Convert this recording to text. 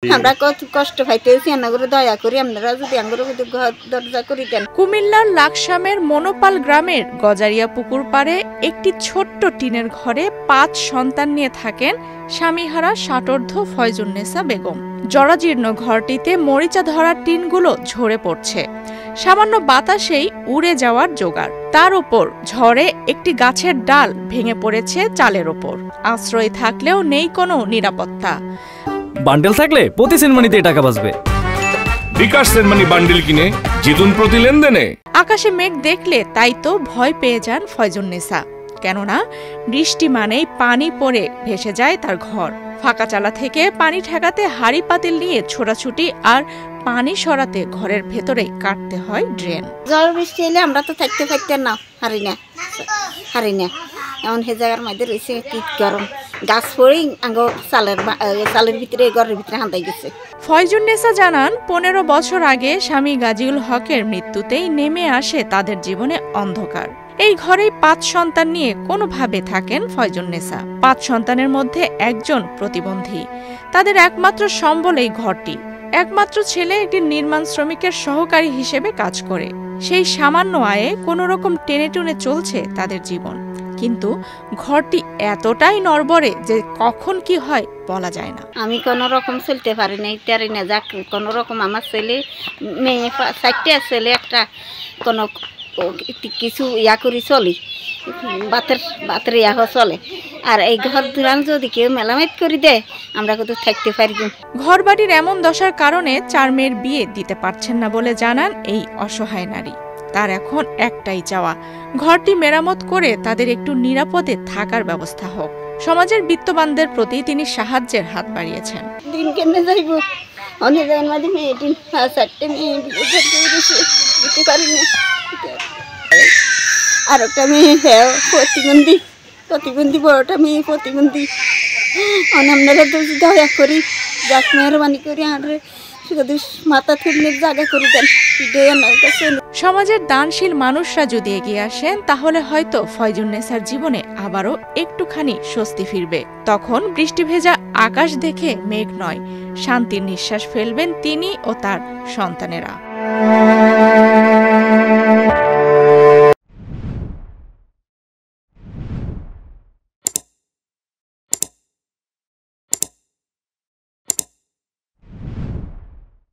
আমরা কত কষ্ট পাইতেছি, আমরা দয়া করি আপনারা যদি আমরা দরজা করে দেন। কুমিল্লার লাকসামের মনোপাল গ্রামের গজারিয়া পুকুর পাড়ে একটি ছোট্ট টিনের ঘরে ৫ সন্তান নিয়ে থাকেন স্বামীহারা ষাটোর্ধ্ব ফয়জুন্নেসা বেগম। জরাজীর্ণ ঘরটিতে মরিচা ধরা টিনগুলো ঝরে পড়ছে, সামান্য বাতাসেই উড়ে যাওয়ার জোগাড়। তার উপর ঝড়ে একটি গাছের ডাল ভেঙে পড়েছে চালের ওপর। আশ্রয় থাকলেও নেই কোনো নিরাপত্তা। বান্ডেল থাকলে প্রতি সেনমানিতে টাকা বাঁচবে। বিকাশ সেনমানি বান্ডেল কিনে জিতুন প্রতি লেনদেনে। আকাশে মেঘ দেখলে তাই তো ভয় পেয়ে যান ফয়জুন্নেসা, কেননা বৃষ্টি মানেই পানি পড়ে ভেসে যায় তার ঘর। ফাঁকা চালা থেকে পানি ঠেকাতে হাড়ি পাতিল নিয়ে ছোটাছুটি আর পানি সরাতে ঘরের ভেতরেই কাটতে হয় ড্রেন। ঝড় বৃষ্টি এলে আমরা তো থাকতে না হারি না এমন সে জায়গার মধ্যে রয়েছে কি গরম, গাছ পড়েই চালের ভিতরে ঘরের ভিতরে হাঁদাই গেছে। ফয়জুন্নেসা জানান ১৫ বছর আগে স্বামী গাজীউল হকের মৃত্যুতেই নেমে আসে তাদের জীবনে অন্ধকার। এই ঘরেই ৫ সন্তান নিয়ে কোনোভাবে থাকেন ফয়জুন্নেসা। ৫ সন্তানের মধ্যে একজন প্রতিবন্ধী। তাদের একমাত্র সম্বল এই ঘরটি। একমাত্র ছেলে একটি নির্মাণ শ্রমিকের সহকারী হিসেবে কাজ করে। সেই সামান্য আয়ে কোনো রকম টেনে টুনে চলছে তাদের জীবন। কিন্তু ঘরটি এতটাই নড়বড়ে যে কখন কি হয় বলা যায় না। আমি কোনো রকম চলতে পারি না, যাক কোনো রকম আমার ছেলে মেয়ে 4টে ছেলে একটা কোনো কিছু ইয়া করি চলি, বাতের ইয়া চলে। আর এই ঘর দুরান যদি কেউ মেলামেট করে দেয় আমরা কিন্তু থাকতে পারি। ঘর বাড়ির এমন দশার কারণে ৪ মেয়ের বিয়ে দিতে পারছেন না বলে জানান এই অসহায় নারী। তার এখন একটাই চাওয়া, ঘরটি মেরামত করে তাদের একটু নিরাপদে থাকার ব্যবস্থা হোক। সমাজের বিত্তবানদের প্রতি তিনি সাহায্যের হাত বাড়িয়েছেন। দিন কেমনে যাইব, অনেক মাঝে মেয়ে 4টে মেয়ে দিতে পারি না। আর একটা মেয়ে প্রতিবন্ধী বড়টা মেয়ে প্রতিবন্ধী। আপনারা তো দয়া করি, যাক মেহরবানি করি আরে মাথা থুবনের জায়গা করে দেন। সমাজের দানশীল মানুষরা যদি এগিয়ে আসেন তাহলে হয়তো ফয়জুন্নেসার জীবনে আবারও একটুখানি স্বস্তি ফিরবে। তখন বৃষ্টি ভেজা আকাশ দেখে মেঘ নয়, শান্তির নিঃশ্বাস ফেলবেন তিনি ও তার সন্তানেরা।